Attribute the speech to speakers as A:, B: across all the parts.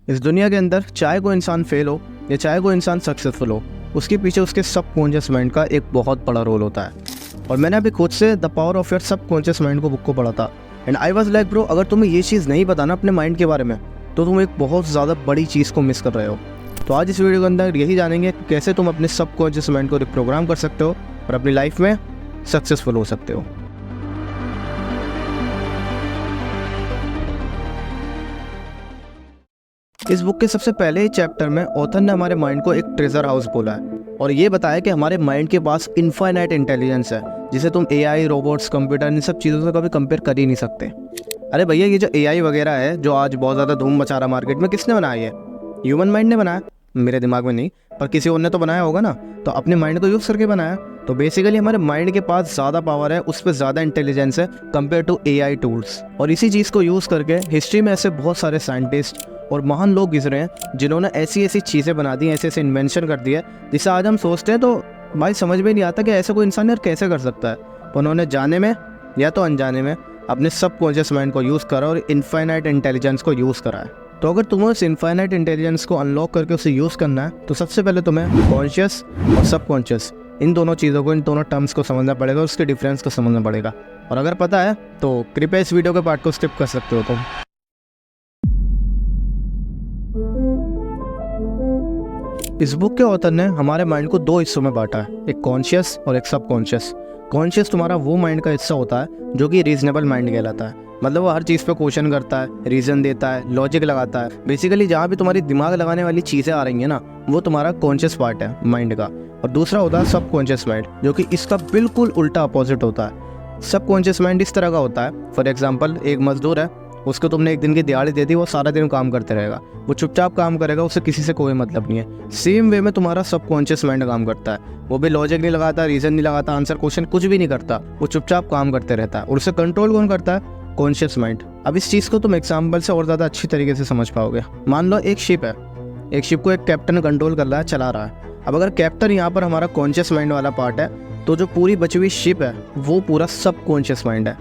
A: इस दुनिया के अंदर चाहे कोई इंसान फेल हो या चाहे कोई इंसान सक्सेसफुल हो, उसके पीछे उसके सबकॉन्शियस माइंड का एक बहुत बड़ा रोल होता है। और मैंने अभी खुद से the power of your subconscious mind को बुक को पढ़ा था and I was like bro, अगर तुम्हें ये चीज़ नहीं पता ना अपने माइंड के बारे में, तो तुम एक बहुत ज़्यादा बड़ी चीज़ को मिस कर रहे हो। तो आज इस वीडियो के अंदर यही जानेंगे कि कैसे तुम अपने सबकॉन्शियस माइंड को रिप्रोग्राम कर सकते हो और अपनी लाइफ में सक्सेसफुल हो सकते हो। इस बुक के सबसे पहले ही चैप्टर में ऑथर ने हमारे माइंड को एक ट्रेजर हाउस बोला है और ये बताया कि हमारे माइंड के पास इनफाइनाइट इंटेलिजेंस है, जिसे तुम एआई, रोबोट्स, कंप्यूटर, इन सब चीज़ों से कभी कंपेयर कर ही नहीं सकते। अरे भैया, ये जो एआई वगैरह है जो आज बहुत ज़्यादा धूम मचा रहा मार्केट में, किसने बनाया है? ह्यूमन माइंड ने बनाया। मेरे दिमाग में नहीं, पर किसी और ने तो बनाया होगा ना, तो अपने माइंड को यूज़ करके बनाया। तो बेसिकली हमारे माइंड के पास ज़्यादा पावर है, उस पर ज़्यादा इंटेलिजेंस है कंपेयर टू एआई टूल्स। और इसी चीज़ को यूज़ करके हिस्ट्री में ऐसे बहुत सारे साइंटिस्ट और महान लोग गुजरे हैं जिन्होंने ऐसी ऐसी चीज़ें बना दी, ऐसे ऐसे इन्वेंशन कर दिया जिसे आज हम सोचते हैं तो भाई समझ में नहीं आता कि ऐसा कोई इंसान यार कैसे कर सकता है। पर उन्होंने जाने में या तो अनजाने में अपने सबकॉन्शियस माइंड को यूज़ करा और इनफाइनाइट इंटेलिजेंस को यूज़ करा है। तो अगर तुम्हें उस इनफाइनाइट इंटेलिजेंस को अनलॉक करके उसे यूज़ करना है, तो सबसे पहले तुम्हें कॉन्शियस और सबकॉन्शियस इन दोनों चीज़ों को, इन दोनों टर्म्स को समझना पड़ेगा और उसके डिफरेंस को समझना पड़ेगा। और अगर पता है तो कृपया इस वीडियो के पार्ट को स्किप कर सकते हो तुम। इस बुक के ऑथर ने हमारे माइंड को दो हिस्सों में बांटा है, एक कॉन्शियस और एक सबकॉन्शियस। कॉन्शियस तुम्हारा वो माइंड का हिस्सा होता है जो कि रीजनेबल माइंड कहलाता है, मतलब वो हर चीज़ पे क्वेश्चन करता है, रीज़न देता है, लॉजिक लगाता है। बेसिकली जहाँ भी तुम्हारी दिमाग लगाने वाली चीज़ें आ रही हैं ना, वो तुम्हारा कॉन्शियस पार्ट है माइंड का। और दूसरा होता है सबकॉन्शियस माइंड, जो कि इसका बिल्कुल उल्टा अपोजिट होता है। सबकॉन्शियस माइंड इस तरह का होता है, फॉर एग्जाम्पल एक मजदूर है, उसको तुमने एक दिन की दिहाड़ी दे दी, वो सारा दिन काम करते रहेगा, वो चुपचाप काम करेगा, उससे किसी से कोई मतलब नहीं है। सेम वे में तुम्हारा सबकॉन्शियस माइंड काम करता है, वो भी लॉजिक नहीं लगाता, रीज़न नहीं लगाता, आंसर क्वेश्चन कुछ भी नहीं करता, वो चुपचाप काम करते रहता है। और उसे कंट्रोल कौन करता है? Conscious mind. अब इस चीज़ को तुम एग्जाम्पल से और ज़्यादा अच्छी तरीके से समझ पाओगे। मान लो एक शिप है, एक शिप को एक कैप्टन कंट्रोल कर रहा है, चला रहा है। अब अगर कैप्टन यहाँ पर हमारा कॉन्शियस माइंड वाला पार्ट है, तो जो पूरी बची हुई शिप है वो पूरा सबकॉन्शियस माइंड है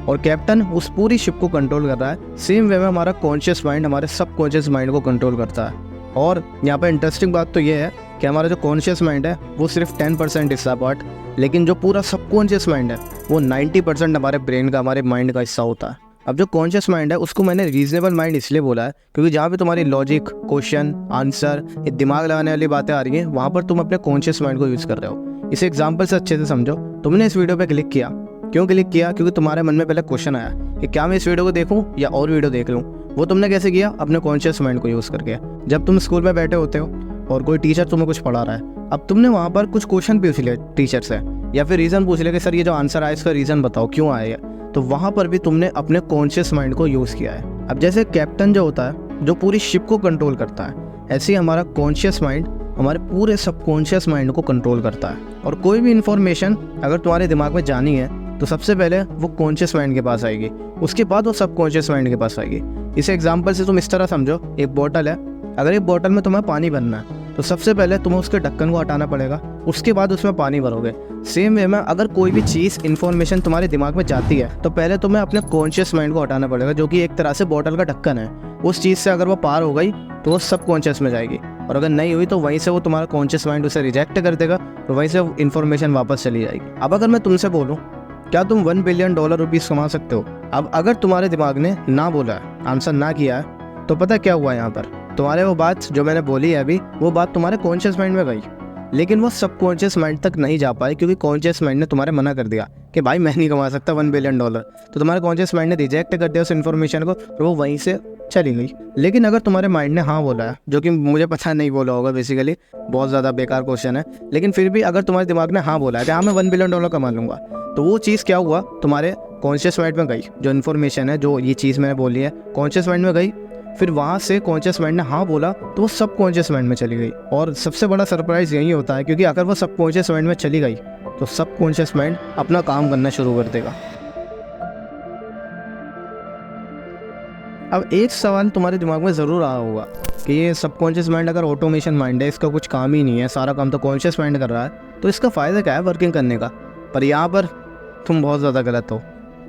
A: और कैप्टन उस पूरी शिप को कंट्रोल कर रहा है। सेम वे में हमारा कॉन्शियस माइंड हमारे सबकॉन्शियस माइंड को कंट्रोल करता है। और यहाँ पर इंटरेस्टिंग बात तो ये है कि हमारा जो कॉन्शियस माइंड है वो सिर्फ 10% हिस्सा पार्ट, लेकिन जो पूरा सबकॉन्शियस माइंड है वो 90% हमारे ब्रेन का, हमारे माइंड का हिस्सा होता है। अब जो कॉन्शियस माइंड है उसको मैंने रीजनेबल माइंड इसलिए बोला है क्योंकि जहाँ पे तुम्हारी लॉजिक, क्वेश्चन, आंसर, ये दिमाग लगाने वाली बातें आ रही हैं, वहाँ पर तुम अपने कॉन्शियस माइंड को यूज़ कर रहे हो। इसे एग्जाम्पल से अच्छे से समझो। तुमने इस वीडियो पर क्लिक किया, क्यों क्लिक किया? क्योंकि तुम्हारे मन में पहले क्वेश्चन आया कि क्या मैं इस वीडियो को देखूं या और वीडियो देख लूं। वो तुमने कैसे किया? अपने कॉन्शियस माइंड को यूज़ करके। जब तुम स्कूल में बैठे होते हो और कोई टीचर तुम्हें कुछ पढ़ा रहा है, अब तुमने वहाँ पर कुछ क्वेश्चन पूछ लिया टीचर से या फिर रीज़न पूछ लिया कि सर ये जो आंसर आया इसका रीज़न बताओ, क्यों आया है। तो वहाँ पर भी तुमने अपने कॉन्शियस माइंड को यूज़ किया है। अब जैसे कैप्टन जो होता है जो पूरी शिप को कंट्रोल करता है, ऐसे ही हमारा कॉन्शियस माइंड हमारे पूरे सबकॉन्शियस माइंड को कंट्रोल करता है। और कोई भी इन्फॉर्मेशन अगर तुम्हारे दिमाग में जानी है तो सबसे पहले वो कॉन्शियस माइंड के पास आएगी, उसके बाद वो सबकॉन्शियस माइंड के पास आएगी। इसे एग्जांपल से तुम इस तरह समझो, एक बोतल है, अगर एक बोतल में तुम्हें पानी भरना है तो सबसे पहले तुम्हें उसके ढक्कन को हटाना पड़ेगा, उसके बाद उसमें पानी भरोगे। सेम वे में अगर कोई भी चीज़, इन्फॉर्मेशन तुम्हारे दिमाग में जाती है तो पहले तुम्हें अपने कॉन्शियस माइंड को हटाना पड़ेगा, जो कि एक तरह से बोतल का ढक्कन है। उस चीज़ से अगर वो पार हो गई तो वो सबकॉन्शियस में जाएगी, और अगर नहीं हुई तो वहीं से वो तुम्हारा कॉन्शियस माइंड उसे रिजेक्ट कर देगा और वहीं से इन्फॉर्मेशन वापस चली जाएगी। अब अगर मैं तुमसे बोलूँ क्या तुम $1 बिलियन कमा सकते हो? अब अगर तुम्हारे दिमाग ने ना बोला है, आंसर ना किया है, तो पता क्या हुआ? यहाँ पर तुम्हारे वो बात जो मैंने बोली है अभी, वो बात तुम्हारे कॉन्शियस माइंड में गई, लेकिन वो सबकॉन्शियस माइंड तक नहीं जा पाई क्योंकि कॉन्शियस माइंड ने तुम्हारे मना कर दिया कि भाई मैं नहीं कमा सकता $1 बिलियन। तो तुम्हारे कॉन्शियस माइंड ने रिजेक्ट कर दिया उस इन्फॉर्मेशन को और वो वहीं से चली गई। लेकिन अगर तुम्हारे माइंड ने हाँ बोला है, जो कि मुझे पता नहीं बोला होगा, बेसिकली बहुत ज़्यादा बेकार क्वेश्चन है, लेकिन फिर भी अगर तुम्हारे दिमाग ने हाँ बोला है कि हाँ मैं $1 बिलियन कमा लूँगा, तो वो चीज़ क्या हुआ? तुम्हारे कॉन्शियस माइंड में गई, जो इन्फॉर्मेशन है, जो ये चीज़ मैंने बोली है, कॉन्शियस माइंड में गई। फिर वहाँ से कॉन्शियस माइंड ने हाँ बोला तो वो सबकॉन्शियस माइंड में चली गई। और सबसे बड़ा सरप्राइज़ यही होता है क्योंकि अगर वो सबकॉन्शियस माइंड में चली गई तो सबकॉन्शियस माइंड अपना काम करना शुरू कर देगा। अब एक सवाल तुम्हारे दिमाग में ज़रूर आया होगा कि ये सबकॉन्शियस माइंड अगर ऑटोमेशन माइंड है, इसका कुछ काम ही नहीं है, सारा काम तो कॉन्शियस माइंड कर रहा है, तो इसका फ़ायदा क्या है वर्किंग करने का? पर यहाँ पर तुम बहुत ज़्यादा गलत हो।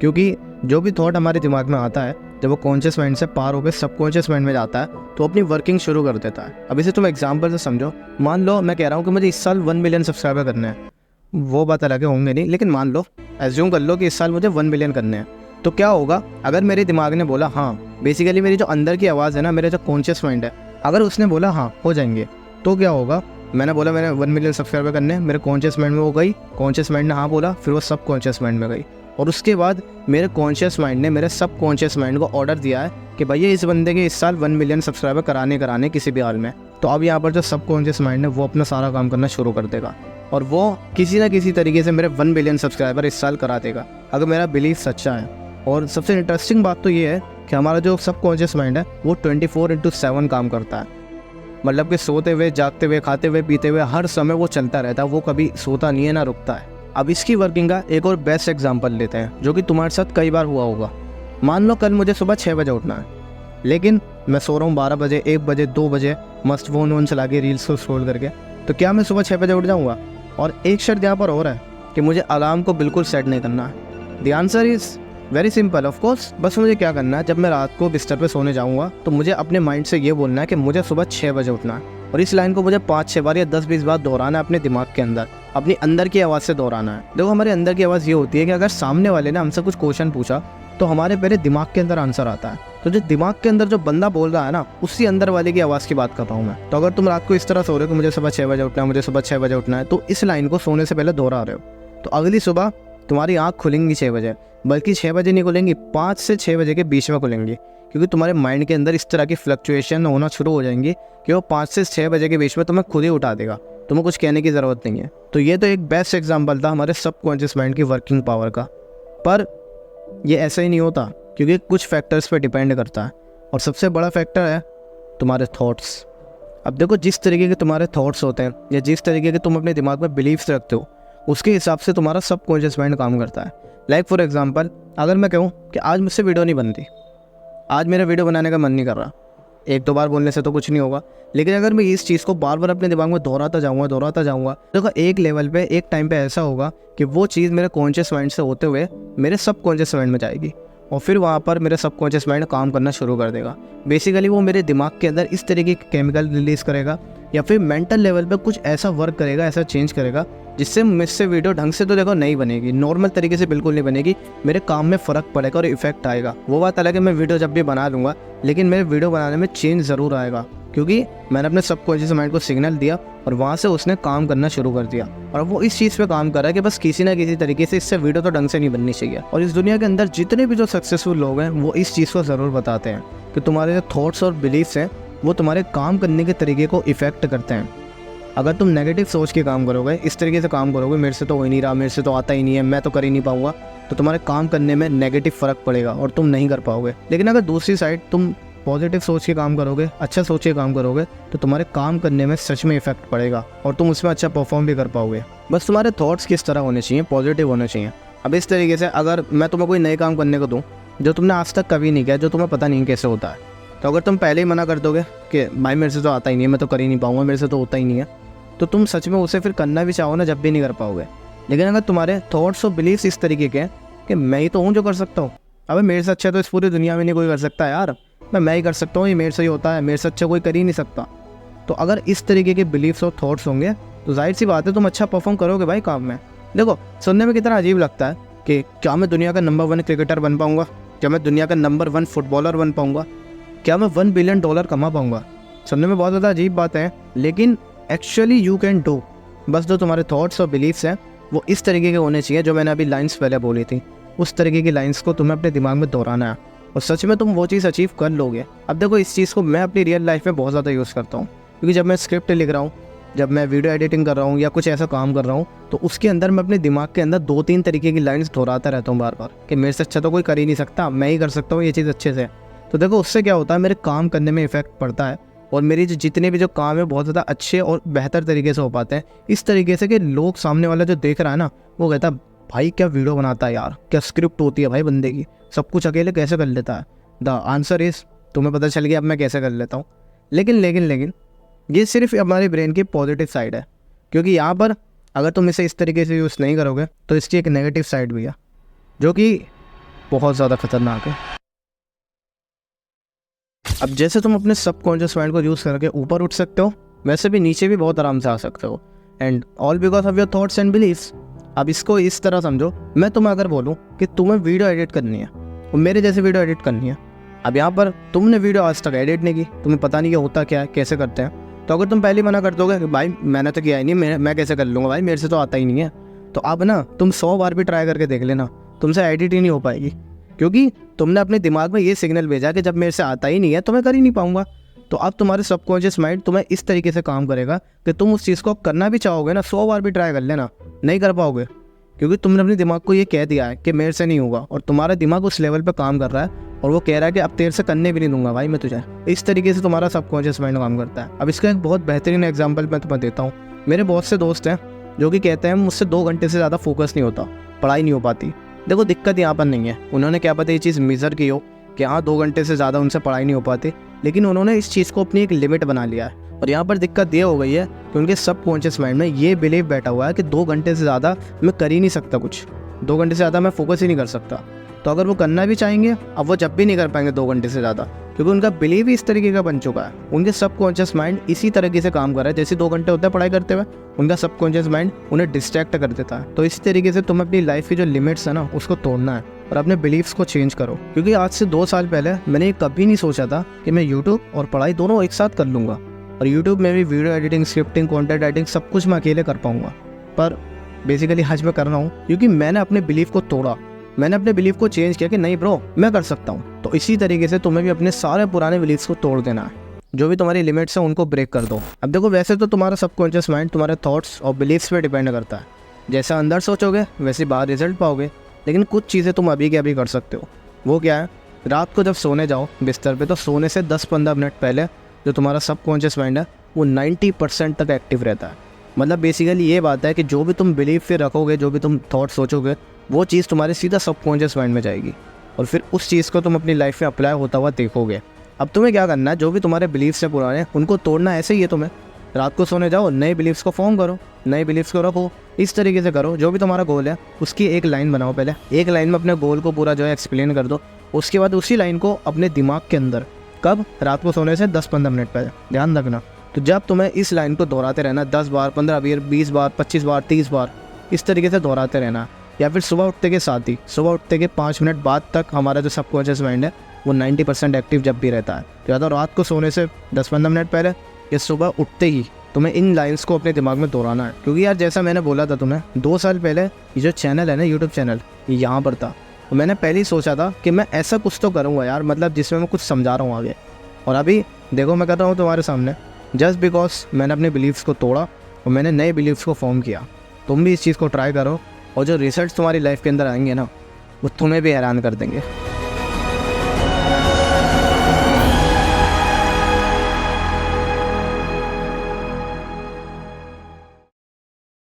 A: क्योंकि जो भी थॉट हमारे दिमाग में आता है जब वो कॉन्शियस माइंड से पार होकर सबकॉन्शियस माइंड में जाता है तो अपनी वर्किंग शुरू कर देता है। अब इसे तुम एग्जांपल से समझो। मान लो मैं कह रहा हूँ कि मुझे इस साल 1 मिलियन सब्सक्राइबर करने हैं, वो बात अलग है, होंगे नहीं, लेकिन मान लो, एज्यूम कर लो कि इस साल मुझे 1 मिलियन करने हैं। तो क्या होगा अगर मेरे दिमाग ने बोला हाँ, बेसिकली मेरी जो अंदर की आवाज़ है ना, मेरा जो कॉन्शियस माइंड है, अगर उसने बोला हाँ हो जाएंगे, तो क्या होगा, मैंने बोला मैंने 1 मिलियन सब्सक्राइबर करने हैं, मेरे कॉन्शियस माइंड में वो गई, कॉन्शियस माइंड ने हाँ बोला, फिर वो सब कॉन्शियस माइंड में गई, और उसके बाद मेरे कॉन्शियस माइंड ने मेरे सब कॉन्शियस माइंड को ऑर्डर दिया है कि भैया इस बंदे के इस साल 1 मिलियन सब्सक्राइबर कराने किसी भी हाल में। तो अब यहाँ पर जो सब कॉन्शियस माइंड है वो अपना सारा काम करना शुरू कर देगा और वो किसी ना किसी तरीके से मेरे 1 बिलियन सब्सक्राइबर इस साल करा देगा, अगर मेरा बिलीफ सच्चा है। और सबसे इंटरेस्टिंग बात तो ये है कि हमारा जो सब कॉन्शियस माइंड है वो 24/7 काम करता है। मतलब कि सोते हुए, जागते हुए, खाते हुए, पीते हुए हर समय वो चलता रहता है, वो कभी सोता नहीं है ना रुकता है। अब इसकी वर्किंग का एक और बेस्ट एग्जांपल लेते हैं जो कि तुम्हारे साथ कई बार हुआ होगा। मान लो कल मुझे सुबह 6 बजे उठना है, लेकिन मैं सो रहा हूँ 12 बजे, 1 बजे, 2 बजे, मस्त फोन वोन चला के रील्स को स्क्रॉल करके। तो क्या मैं सुबह 6 बजे उठ जाऊँगा? और एक शर्त यहाँ पर और है कि मुझे अलार्म को बिल्कुल सेट नहीं करना है। The answer is very simple of course. बस मुझे क्या करना है, जब मैं रात को बिस्तर पे सोने जाऊँगा तो मुझे अपने माइंड से ये बोलना है कि मुझे सुबह 6 बजे उठना है, और इस लाइन को मुझे 5-6 बार या 10-20 बार दोहराना है अपने दिमाग के अंदर, अपनी अंदर की आवाज़ से दोहराना है। देखो हमारे अंदर की आवाज़ ये होती है कि अगर सामने वाले ने हमसे कुछ क्वेश्चन पूछा तो हमारे पहले दिमाग के अंदर आंसर आता है। तो जो दिमाग के अंदर जो बंदा बोल रहा है ना, उसी अंदर वाले की आवाज़ की बात कर रहा हूँ मैं। तो अगर तुम रात को इस तरह सो रहे हो कि मुझे सुबह 6 बजे उठना है, मुझे सुबह 6 बजे उठना है, तो इस लाइन को सोने से पहले दोहरा रहे हो, तो अगली सुबह तुम्हारी आँख खुलेंगी 6 बजे, बल्कि 6 बजे नहीं खुलेंगी, 5 से 6 बजे के बीच में खुलेंगी, क्योंकि तुम्हारे माइंड के अंदर इस तरह की फ्लक्चुएशन होना शुरू हो जाएंगी कि वो 5 से 6 बजे के बीच में तुम्हें खुद ही उठा देगा, तुम्हें कुछ कहने की ज़रूरत नहीं है। तो ये तो एक बेस्ट एग्जाम्पल था हमारे सबकॉन्शियस माइंड की वर्किंग पावर का। पर ये ऐसा ही नहीं होता, क्योंकि कुछ फैक्टर्स पे डिपेंड करता है, और सबसे बड़ा फैक्टर है तुम्हारे थॉट्स। अब देखो जिस तरीके के तुम्हारे थॉट्स होते हैं या जिस तरीके के तुम अपने दिमाग में बिलीव्स रखते हो, उसके हिसाब से तुम्हारा सबकॉन्शियस माइंड काम करता है। लाइक फॉर एग्जांपल, अगर मैं कहूँ कि आज मुझसे वीडियो नहीं बनती, आज मेरा वीडियो बनाने का मन नहीं कर रहा, 1-2 बार बोलने से तो कुछ नहीं होगा, लेकिन अगर मैं इस चीज़ को बार बार अपने दिमाग में दोहराता जाऊँगा, देखो एक लेवल पे, एक टाइम पे ऐसा होगा कि वो चीज़ मेरे कॉन्शियस माइंड से होते हुए मेरे सबकॉन्शियस माइंड में जाएगी, और फिर वहाँ पर मेरा सबकॉन्शियस माइंड काम करना शुरू कर देगा। बेसिकली वो मेरे दिमाग के अंदर इस तरीके के केमिकल रिलीज़ करेगा, या फिर मेंटल लेवल पे कुछ ऐसा वर्क करेगा, ऐसा चेंज करेगा, जिससे मुझसे वीडियो ढंग से तो देखो नहीं बनेगी, नॉर्मल तरीके से बिल्कुल नहीं बनेगी, मेरे काम में फ़र्क पड़ेगा और इफेक्ट आएगा। वो बात अलग है, मैं वीडियो जब भी बना लूँगा, लेकिन मेरे वीडियो बनाने में चेंज ज़रूर आएगा, क्योंकि मैंने अपने सबकॉन्शियस माइंड को सिग्नल दिया और वहाँ से उसने काम करना शुरू कर दिया, और वो इस चीज़ पे काम कर रहा है कि बस किसी ना किसी तरीके से इससे वीडियो तो ढंग से नहीं बननी चाहिए। और इस दुनिया के अंदर जितने भी जो सक्सेसफुल लोग हैं वो इस चीज़ को ज़रूर बताते हैं कि तुम्हारे जो थॉट्स और बिलीफ्स हैं वो तुम्हारे काम करने के तरीके को इफ़ेक्ट करते हैं। अगर तुम नेगेटिव सोच के काम करोगे, इस तरीके से काम करोगे, मेरे से तो हो ही नहीं रहा, मेरे से तो आता ही नहीं है, मैं तो कर ही नहीं पाऊंगा, तो तुम्हारे काम करने में नेगेटिव फ़र्क पड़ेगा और तुम नहीं कर पाओगे। लेकिन अगर दूसरी साइड तुम पॉजिटिव सोच के काम करोगे, अच्छा सोच के काम करोगे, तो तुम्हारे काम करने में सच में इफेक्ट पड़ेगा और तुम उसमें अच्छा परफॉर्म भी कर पाओगे। बस तुम्हारे थॉट्स किस तरह होने चाहिए, पॉजिटिव होने चाहिए। अब इस तरीके से अगर मैं तुम्हें कोई नए काम करने को दूँ जो तुमने आज तक कभी नहीं किया, जो तुम्हें पता नहीं कैसे होता है, तो अगर तुम पहले ही मना कर दोगे कि भाई मेरे से तो आता ही नहीं है, मैं तो कर ही नहीं पाऊंगा, मेरे से तो होता ही नहीं है, तो तुम सच में उसे फिर करना भी चाहो ना, जब भी नहीं कर पाओगे। लेकिन अगर तुम्हारे थॉट्स और बिलीव्स इस तरीके के हैं कि मैं ही तो हूँ जो कर सकता हूँ, अबे मेरे से अच्छा तो इस पूरी दुनिया में नहीं कोई कर सकता यार, मैं ही कर सकता हूँ, ये मेरे से ही होता है, मेरे से अच्छा कोई कर ही नहीं सकता, तो अगर इस तरीके के बिलीव्स और थॉट्स होंगे तो जाहिर सी बात है तुम अच्छा परफॉर्म करोगे भाई काम में। देखो सुनने में कितना अजीब लगता है कि क्या मैं दुनिया का नंबर 1 क्रिकेटर बन पाऊँगा, क्या मैं दुनिया का नंबर 1 फुटबॉलर बन पाऊँगा, क्या मैं $1 बिलियन कमा पाऊँगा। सुनने में बहुत ज़्यादा अजीब बात है, लेकिन एक्चुअली यू कैन डू। बस जो तुम्हारे थॉट्स और बिलीव्स हैं वो इस तरीके के होने चाहिए, जो मैंने अभी लाइन्स पहले बोली थी, उस तरीके की लाइन्स को तुम्हें अपने दिमाग में दोहराना है और सच में तुम वो चीज़ अचीव कर लोगे। अब देखो इस चीज़ को मैं अपनी रियल लाइफ में बहुत ज़्यादा यूज़ करता हूँ, क्योंकि जब मैं स्क्रिप्ट लिख रहा हूँ, जब मैं वीडियो एडिटिंग कर रहा हूँ या कुछ ऐसा काम कर रहा हूँ, तो उसके अंदर मैं अपने दिमाग के अंदर 2-3 तरीके की लाइन्स दोहराता रहता हूँ बार बार कि मेरे से अच्छा तो कोई कर ही नहीं सकता, मैं ही कर सकता हूँ ये चीज़ अच्छे से। तो देखो उससे क्या होता है, मेरे काम करने में इफेक्ट पड़ता है और मेरी जितने भी जो काम है बहुत ज़्यादा अच्छे और बेहतर तरीके से हो पाते हैं, इस तरीके से कि लोग सामने वाला जो देख रहा है ना वो कहता है भाई क्या वीडियो बनाता है यार, क्या स्क्रिप्ट होती है भाई बंदे की, सब कुछ अकेले कैसे कर लेता है। द आंसर इज़ तुम्हें पता चल गया अब मैं कैसे कर लेता हूँ। लेकिन ये सिर्फ हमारे ब्रेन की पॉजिटिव साइड है, क्योंकि यहाँ पर अगर तुम इसे इस तरीके से यूज़ नहीं करोगे तो इसकी एक नेगेटिव साइड भी है, जो कि बहुत ज़्यादा खतरनाक है। अब जैसे तुम अपने सबकॉन्शियस माइंड को यूज़ करके ऊपर उठ सकते हो, वैसे भी नीचे भी बहुत आराम से आ सकते हो, and all because of your thoughts and beliefs. अब इसको इस तरह समझो, मैं तुम्हें अगर बोलूँ कि तुम्हें वीडियो एडिट करनी है और मेरे जैसे वीडियो एडिट करनी है, अब यहाँ पर तुमने वीडियो आज तक एडिट नहीं की, तुम्हें पता नहीं कि होता क्या है, कैसे करते हैं, तो अगर तुम पहले मना कर दोगे कि भाई मैंने तो किया ही नहीं, मैं कैसे कर लूँगा भाई, मेरे से तो आता ही नहीं है, तो अब ना तुम 100 बार भी ट्राई करके देख लेना, तुमसे एडिट ही नहीं हो पाएगी, क्योंकि तुमने अपने दिमाग में ये सिग्नल भेजा कि जब मेरे से आता ही नहीं है तो मैं कर ही नहीं पाऊंगा। तो अब तुम्हारे सबकॉन्शियस माइंड तुम्हें इस तरीके से काम करेगा कि तुम उस चीज़ को करना भी चाहोगे ना, 100 बार भी ट्राई कर लेना, नहीं कर पाओगे, क्योंकि तुमने अपने दिमाग को ये कह दिया है कि मेरे से नहीं होगा, और तुम्हारा दिमाग उस लेवल पर काम कर रहा है और वो कह रहा है कि अब तेरे से करने भी नहीं दूंगा भाई मैं तुझे। इस तरीके से तुम्हारा सबकॉन्शियस माइंड काम करता है। अब इसका एक बहुत बेहतरीन एग्जाम्पल मैं तुम्हें देता हूँ। मेरे बहुत से दोस्त हैं जो कि कहते हैं मुझसे 2 घंटे से ज़्यादा फोकस नहीं होता, पढ़ाई नहीं हो पाती। देखो दिक्कत यहाँ पर नहीं है, उन्होंने क्या पता ये चीज़ मेज़र की हो कि हाँ 2 घंटे से ज़्यादा उनसे पढ़ाई नहीं हो पाती, लेकिन उन्होंने इस चीज़ को अपनी एक लिमिट बना लिया है। और यहाँ पर दिक्कत ये हो गई है कि उनके सबकॉन्शियस माइंड में ये बिलीव बैठा हुआ है कि 2 घंटे से ज़्यादा मैं कर ही नहीं सकता कुछ, 2 घंटे से ज़्यादा मैं फोकस ही नहीं कर सकता। तो अगर वो करना भी चाहेंगे, अब वो जब भी नहीं कर पाएंगे 2 घंटे से ज़्यादा, क्योंकि उनका बिलीव ही इस तरीके का बन चुका है। उनके सबकॉन्शियस माइंड इसी तरीके से काम कर रहा है, जैसे 2 घंटे होता है पढ़ाई करते हुए, उनका सबकॉन्शियस माइंड उन्हें डिस्ट्रैक्ट कर देता है। तो इसी तरीके से तुम अपनी लाइफ की जो लिमिट्स है ना, उसको तोड़ना है और अपने बिलीव्स को चेंज करो। क्योंकि आज से 2 साल पहले मैंने ये कभी नहीं सोचा था कि मैं यूट्यूब और पढ़ाई दोनों एक साथ कर लूँगा, और यूट्यूब में भी video editing, scripting, content writing सब कुछ मैं अकेले कर पाऊँगा। पर बेसिकली आज मैं कर रहा हूँ क्योंकि मैंने अपने बिलीव को तोड़ा, मैंने अपने बिलीव को चेंज किया कि नहीं ब्रो मैं कर सकता हूँ। तो इसी तरीके से तुम्हें भी अपने सारे पुराने बिलीव्स को तोड़ देना है, जो भी तुम्हारी लिमिट्स हैं उनको ब्रेक कर दो। अब देखो वैसे तो तुम्हारा सबकॉन्शियस माइंड तुम्हारे थॉट्स और बिलीव्स पे डिपेंड करता है, जैसा अंदर सोचोगे वैसे बाहर रिजल्ट पाओगे। लेकिन कुछ चीज़ें तुम अभी के अभी कर सकते हो। वो क्या है, रात को जब सोने जाओ बिस्तर पे, तो सोने से 10-15 मिनट पहले जो तुम्हारा सबकॉन्शियस माइंड है वो 90% तक एक्टिव रहता है। मतलब बेसिकली ये बात है कि जो भी तुम बिलीव फिर रखोगे, जो भी तुम थॉट सोचोगे, वो चीज़ तुम्हारे सीधा सबकॉन्शियस माइंड में जाएगी और फिर उस चीज़ को तुम अपनी लाइफ में अप्लाई होता हुआ देखोगे। अब तुम्हें क्या करना है, जो भी तुम्हारे बिलीव्स हैं पुराने, उनको तोड़ना ऐसे ही है। तुम्हें रात को सोने जाओ, नए बिलीव्स को फॉर्म करो, नए बिलीव्स को रखो, इस तरीके से करो। जो भी तुम्हारा गोल है उसकी एक लाइन बनाओ, पहले एक लाइन में अपने गोल को पूरा जो है एक्सप्लेन कर दो। उसके बाद उसी लाइन को अपने दिमाग के अंदर, कब, रात को सोने से 10-15 मिनट पहले, ध्यान रखना। तो जब तुम्हें इस लाइन को दोहराते रहना 10 बार, 15 बार, 20 बार, 25 बार, 30 बार, इस तरीके से दोहराते रहना। या फिर सुबह उठते के साथ ही, सुबह उठते के 5 मिनट बाद तक हमारा जो सबकॉन्शियस माइंड है वो 90% एक्टिव जब भी रहता है। तो या तो रात को सोने से 10-15 मिनट पहले या सुबह उठते ही तुम्हें इन लाइंस को अपने दिमाग में दोहराना है। क्योंकि यार जैसा मैंने बोला था तुम्हें 2 साल पहले, ये जो चैनल है ना, यूट्यूब चैनल, ये यहाँ पर था। तो मैंने पहले ही सोचा था कि मैं ऐसा कुछ तो करूँगा यार, मतलब जिसमें मैं कुछ समझा रहा हूँ आगे। और अभी देखो मैं कर रहा हूँ तुम्हारे सामने, जस्ट बिकॉज मैंने अपने बिलीव्स को तोड़ा और मैंने नए बिलीव्स को फॉर्म किया। तुम भी इस चीज़ को ट्राई करो और जो रिजल्ट्स तुम्हारी लाइफ के अंदर आएंगे ना, वो तुम्हें भी हैरान कर देंगे।